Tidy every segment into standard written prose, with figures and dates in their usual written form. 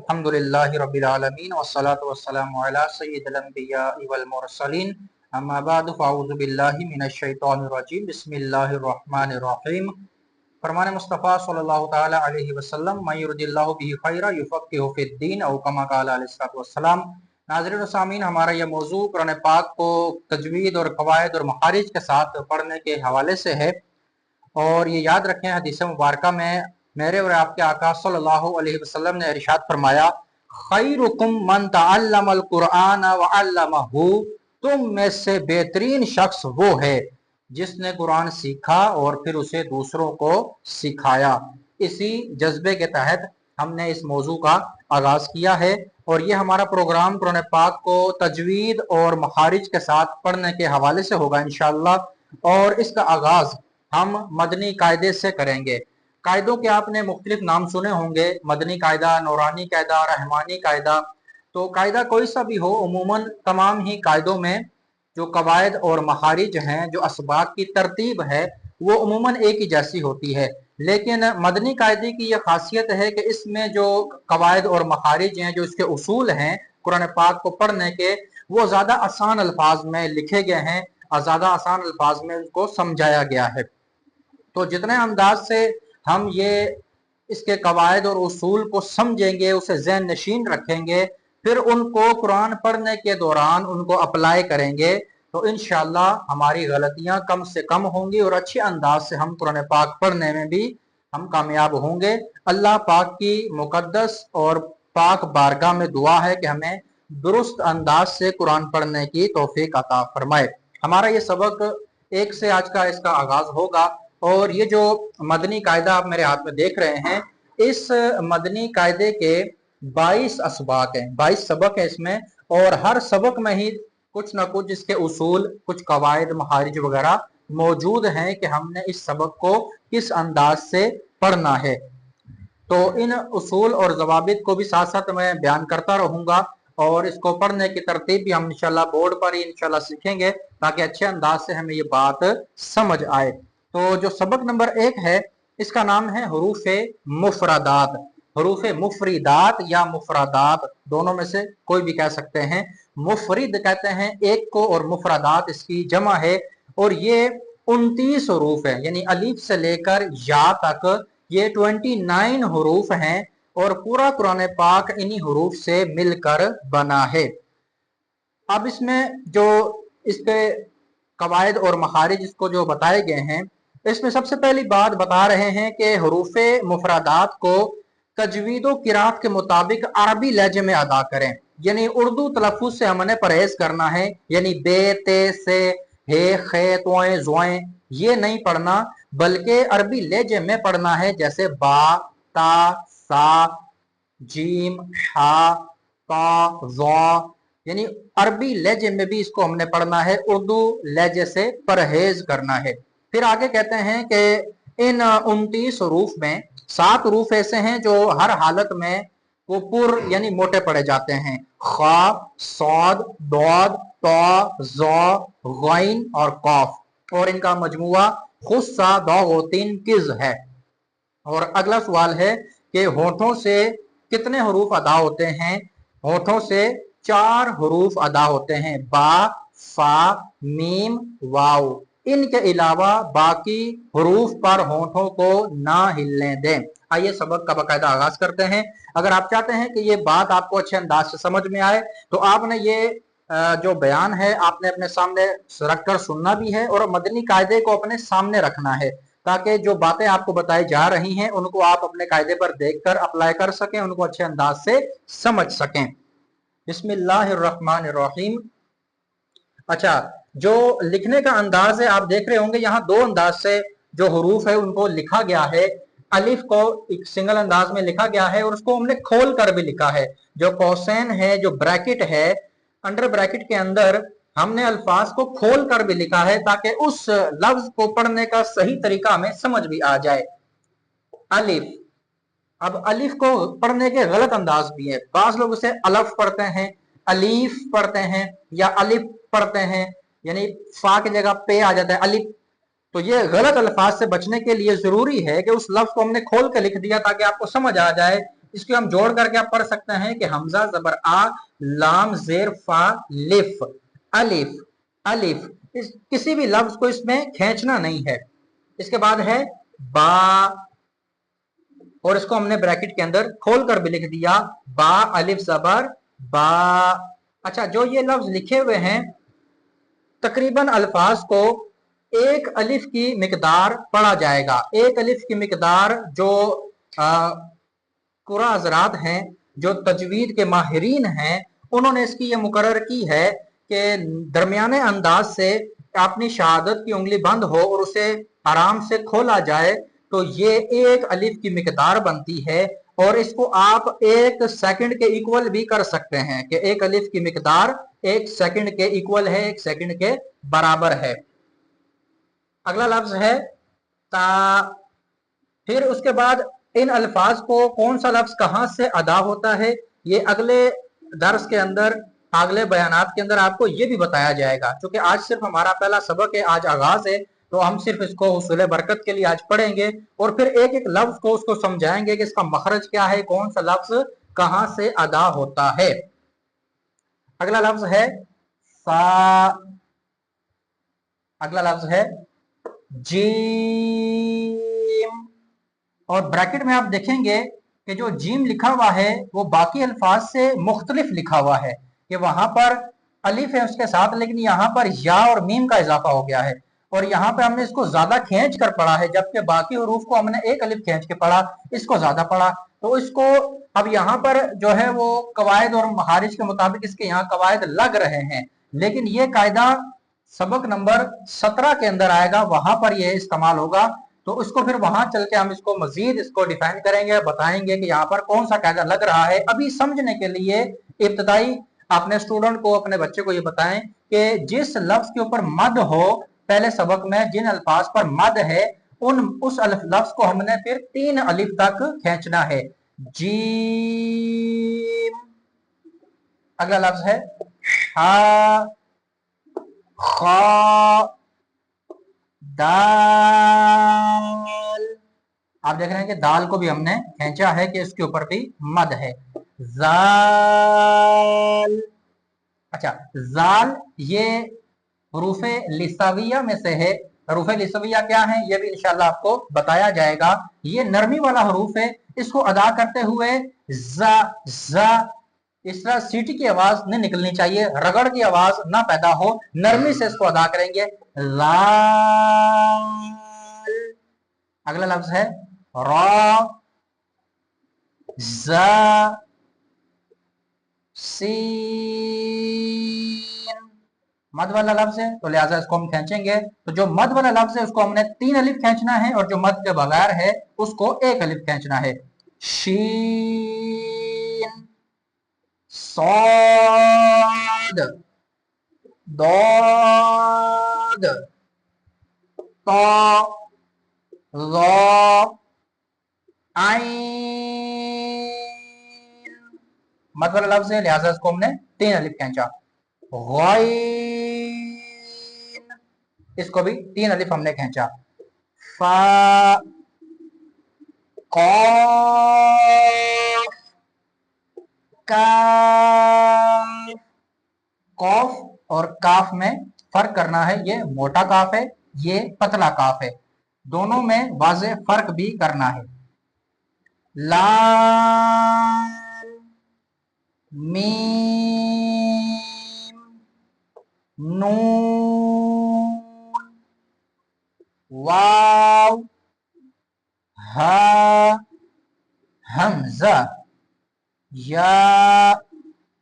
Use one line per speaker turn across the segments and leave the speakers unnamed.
अल्हम्दुलिल्लाहि रब्बिल आलमीन वस्सलातु वस्सलामु अला सय्यिदिल अंबियाइ वल मुरसलीन अम्मा बअद फ़अऊज़ु बिल्लाहि मिनश शैतानिर रजीम बिस्मिल्लाहिर रहमानिर रहीम। फरमान मुस्तफ़ा सल्लल्लाहु तआला अलैहि वसल्लम मन युरिदिल्लाहु बिही खैरा युफ़क़्क़िहु फ़िद्दीन औ कमा क़ाला अलैहिस्सलातु वस्सलाम। नाज़रीन व सामीन, हमारा यह मौजू कुरान पाक को तजवीद और क़वाइद और मखारिज के साथ पढ़ने के हवाले से है। और ये याद रखें, हदीस मुबारका में मेरे और आपके आका सल्लल्लाहु अलैहि वसल्लम ने इरशाद फरमाया, खैरुकुम मन तअल्लमल कुरआन व अल्लमहु, तुम में से बेहतरीन शख्स वो है जिसने कुरान सीखा और फिर उसे दूसरों को सिखाया। इसी जज्बे के तहत हमने इस मौजू का आगाज किया है और ये हमारा प्रोग्राम कुरान पाक को तजवीद और मखारिज के साथ पढ़ने के हवाले से होगा इंशाअल्लाह। और इसका आगाज हम मदनी कायदे से करेंगे। कायदों के आपने मुख्तलिफ नाम सुने होंगे, मदनी कायदा, नौरानी कायदा, रहमानी कायदा। तो कायदा कोई सा भी हो, उमूमन तमाम ही कायदों में जो कवायद और मखारिज हैं, जो असबाब की तरतीब है, वो उमूमन एक ही जैसी होती है। लेकिन मदनी कायदे की यह खासियत है कि इसमें जो कवायद और मखारिज हैं, जो इसके उसूल हैं कुरान पाक को पढ़ने के, वो ज़्यादा आसान अल्फाज में लिखे गए हैं और ज़्यादा आसान अल्फाज में उनको समझाया गया है। तो जितने अंदाज से हम ये इसके कवायद और उसूल को समझेंगे, उसे ज़हन नशीन रखेंगे, फिर उनको कुरान पढ़ने के दौरान उनको अप्लाई करेंगे, तो इंशाअल्लाह हमारी गलतियां कम से कम होंगी और अच्छे अंदाज से हम कुरान पाक पढ़ने में भी हम कामयाब होंगे। अल्लाह पाक की मुकद्दस और पाक बारगाह में दुआ है कि हमें दुरुस्त अंदाज से कुरान पढ़ने की तौफीक अता फरमाए। हमारा ये सबक एक से आज का इसका आगाज होगा। और ये जो मदनी कायदा आप मेरे हाथ में देख रहे हैं, इस मदनी कायदे के 22 असबाक हैं, 22 सबक है इसमें। और हर सबक में ही कुछ ना कुछ इसके उसूल, कुछ कवायद, मखारिज वगैरह मौजूद हैं कि हमने इस सबक को किस अंदाज से पढ़ना है। तो इन उसूल और जवाबित को भी साथ साथ मैं बयान करता रहूंगा और इसको पढ़ने की तरतीब भी हम इंशाल्लाह बोर्ड पर ही इंशाल्लाह सीखेंगे, ताकि अच्छे अंदाज से हमें ये बात समझ आए। तो जो सबक नंबर 1 है, इसका नाम है हरूफ मुफरदात। हरूफ मुफरिदात या मुफरदात, दोनों में से कोई भी कह सकते हैं। मुफरिद कहते हैं एक को और मुफरदात इसकी जमा है। और ये 29 हरूफ है, यानी अलीफ से लेकर या तक ये 29 हरूफ हैं और पूरा कुरान पाक इन्हीं हरूफ से मिलकर बना है। अब इसमें जो इसके कवायद और मखारिज इसको जो बताए गए हैं, इसमें सबसे पहली बात बता रहे हैं कि हरूफ मुफरदात को तजवीद व किरात के मुताबिक अरबी लहजे में अदा करें, यानी उर्दू तलफ़ुज़ से हमने परहेज करना है। यानी बे, ते, से, हे, खे, तोए, जोए ये नहीं पढ़ना, बल्कि अरबी लहजे में पढ़ना है, जैसे बा, ता, सा, जीम, हा, ता, ज़ा, यानी अरबी लहजे में भी इसको हमने पढ़ना है, उर्दू लहजे से परहेज करना है। फिर आगे कहते हैं कि इन 29 हरूफ में 7 हरूफ ऐसे हैं जो हर हालत में वो पुर यानी मोटे पढ़े जाते हैं, खा, सौद, दौद, ता, ज़ा, गैन और कौफ। और इनका मजमुआ खुस्सा दौगोतीन किज है। और अगला सवाल है कि होठों से कितने हरूफ अदा होते हैं? होठों से 4 हरूफ अदा होते हैं, बा, फा, मीम, वाव। इनके अलावा बाकी हरूफ पर होठों को ना हिलने दें। आइए सबक का बाकायदा आगाज करते हैं। अगर आप चाहते हैं कि ये बात आपको अच्छे अंदाज से समझ में आए, तो आपने ये जो बयान है आपने अपने सामने रख कर सुनना भी है और मदनी कायदे को अपने सामने रखना है, ताकि जो बातें आपको बताई जा रही हैं उनको आप अपने कायदे पर देखकर अप्लाई कर सकें, उनको अच्छे अंदाज से समझ सकें। बिस्मिल्लाहिर्रहमानिर्रहीम। अच्छा, जो लिखने का अंदाज है आप देख रहे होंगे, यहाँ 2 अंदाज से जो हरूफ है उनको लिखा गया है। अलिफ को एक सिंगल अंदाज में लिखा गया है और उसको हमने खोल कर भी लिखा है। जो कौसैन है, जो ब्रैकेट है, अंडर ब्रैकेट के अंदर हमने अल्फाज को खोल कर भी लिखा है, ताकि उस लफ्ज को पढ़ने का सही तरीका हमें समझ भी आ जाए। अलिफ। अब अलिफ को पढ़ने के गलत अंदाज भी है। बाज लोग उसे अलफ पढ़ते हैं, अलीफ पढ़ते हैं या अलिफ पढ़ते हैं, यानी फा की जगह पे आ जाता है अलिफ। तो ये गलत अल्फाज से बचने के लिए जरूरी है कि उस लफ्ज को हमने खोल के लिख दिया ताकि आपको समझ आ जाए। इसको हम जोड़ करके आप पढ़ सकते हैं कि हमजा जबर आ, लाम जेर फा, लिफ, अलिफ, अलिफ। किसी भी लफ्ज को इसमें खींचना नहीं है। इसके बाद है बा, और इसको हमने ब्रैकेट के अंदर खोल कर भी लिख दिया, बा अलिफ जबर बा। अच्छा, जो ये लफ्ज लिखे हुए हैं तकरीबन अल्फाज को एक अलिफ की मिकदार पढ़ा जाएगा। एक अलिफ की मिकदार जो कुरा हजरात हैं, जो तजवीद के माहिरीन हैं, उन्होंने इसकी ये मुकर्रर की है कि दरमियाने अंदाज से अपनी शहादत की उंगली बंद हो और उसे आराम से खोला जाए तो ये एक अलिफ की मिकदार बनती है। और इसको आप एक सेकंड के इक्वल भी कर सकते हैं कि एक अलिफ की मिकदार एक सेकंड के इक्वल है, एक सेकंड के बराबर है। अगला लफ्ज है ता। फिर उसके बाद इन अल्फाज को कौन सा लफ्ज कहां से अदा होता है, ये अगले दर्स के अंदर, अगले बयानात के अंदर आपको ये भी बताया जाएगा। क्योंकि आज सिर्फ हमारा पहला सबक है, आज आगाज है, तो हम सिर्फ इसको हुसूल बरकत के लिए आज पढ़ेंगे और फिर एक एक लफ्ज को उसको समझाएंगे कि इसका मखरज क्या है, कौन सा लफ्ज कहां से अदा होता है। अगला लफ्ज है सा। अगला लफ्ज है जीम। और ब्रैकेट में आप देखेंगे कि जो जीम लिखा हुआ है वो बाकी अल्फाज से मुख्तलिफ लिखा हुआ है कि वहां पर अलिफ है उसके साथ, लेकिन यहाँ पर या और मीम का इजाफा हो गया है और यहाँ पे हमने इसको ज्यादा खींच कर पढ़ा है, जबकि बाकी हरूफ को हमने एक अलिफ खींच के पढ़ा, इसको ज्यादा पढ़ा। तो इसको अब यहाँ पर जो है वो कवायद और महारिज के मुताबिक इसके यहाँ कवायद लग रहे हैं, लेकिन ये कायदा सबक नंबर 17 के अंदर आएगा, वहां पर यह इस्तेमाल होगा। तो उसको फिर वहां चल के हम इसको मजीद इसको डिफाइन करेंगे, बताएंगे कि यहाँ पर कौन सा कायदा लग रहा है। अभी समझने के लिए इब्तदाई अपने स्टूडेंट को, अपने बच्चे को ये बताएं कि जिस लफ्ज के ऊपर मद हो, पहले सबक में जिन अल्फाज पर मद है उस लफ्ज को हमने फिर 3 अलिफ तक खींचना है। जीम। अगला लफ्ज है हा, खा, दाल। आप देख रहे हैं कि दाल को भी हमने खींचा है कि इसके ऊपर भी मद है। जाल। अच्छा, जाल ये हरूफे लिसाविया में से है। हरूफे लिसाविया क्या है ये भी इंशाल्लाह आपको बताया जाएगा। ये नरमी वाला हरूफ है, इसको अदा करते हुए जा जा इस तरह सीटी की आवाज नहीं निकलनी चाहिए, रगड़ की आवाज ना पैदा हो, नरमी से इसको अदा करेंगे। लाल। अगला लफ्ज है रा, जा, सीन। मद वाला लफ्ज है तो लिहाजा इसको हम खींचेंगे। तो जो मद वाला लफ्ज है उसको हमने 3 अलिफ खींचना है और जो मद के बगैर है उसको 1 अलिफ खींचना है। शीन, सौद, दौद, तो, आइन। मद वाला लफ्ज है लिहाजा इसको हमने 3 अलिफ खींचा। गैन, इसको भी 3 अलिफ हमने खींचा। फा, कौफ, काफ। कौफ और काफ में फर्क करना है, ये मोटा काफ है, ये पतला काफ है, दोनों में वाज़े फर्क भी करना है। लाम, मीम, नून, वाव, हा, हमजा, या।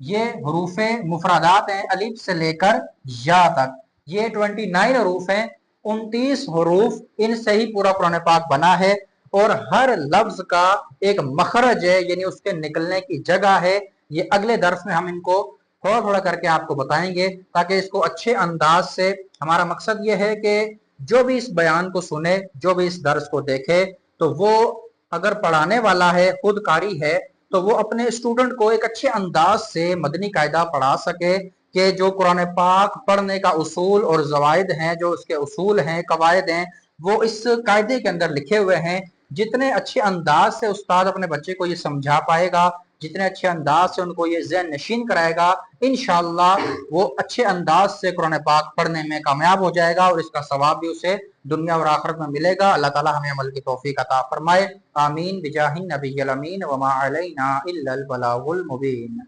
ये हरूफे मुफरादात हैं अलिफ से लेकर या तक। ये 29 हरूफ हैं, 29 हरूफ, इनसे ही पूरा कुरान पाक बना है और हर लफ्ज का एक मखरज है, यानी उसके निकलने की जगह है। ये अगले दर्स में हम इनको थोड़ा थोड़ा करके आपको बताएंगे ताकि इसको अच्छे अंदाज से, हमारा मकसद ये है कि जो भी इस बयान को सुने, जो भी इस दर्स को देखे, तो वो अगर पढ़ाने वाला है, खुद कारी है, तो वो अपने स्टूडेंट को एक अच्छे अंदाज से मदनी कायदा पढ़ा सके कि जो कुरान पाक पढ़ने का उसूल और जवायद हैं, जो उसके उसूल हैं, कवायद हैं, वो इस कायदे के अंदर लिखे हुए हैं جتنے اچھے انداز سے استاد اپنے بچے کو یہ سمجھا پائے گا، جتنے اچھے انداز سے ان کو یہ ذہن نشین کرائے گا، انشاءاللہ وہ اچھے انداز سے قرآن پاک پڑھنے میں کامیاب ہو جائے گا، اور اس کا ثواب بھی اسے دنیا اور آخرت میں ملے گا۔ اللہ تعالی ہمیں عمل کی توفیق عطا فرمائے، آمین بجاہ النبی الامین، وما علینا الا البلاغ المبین۔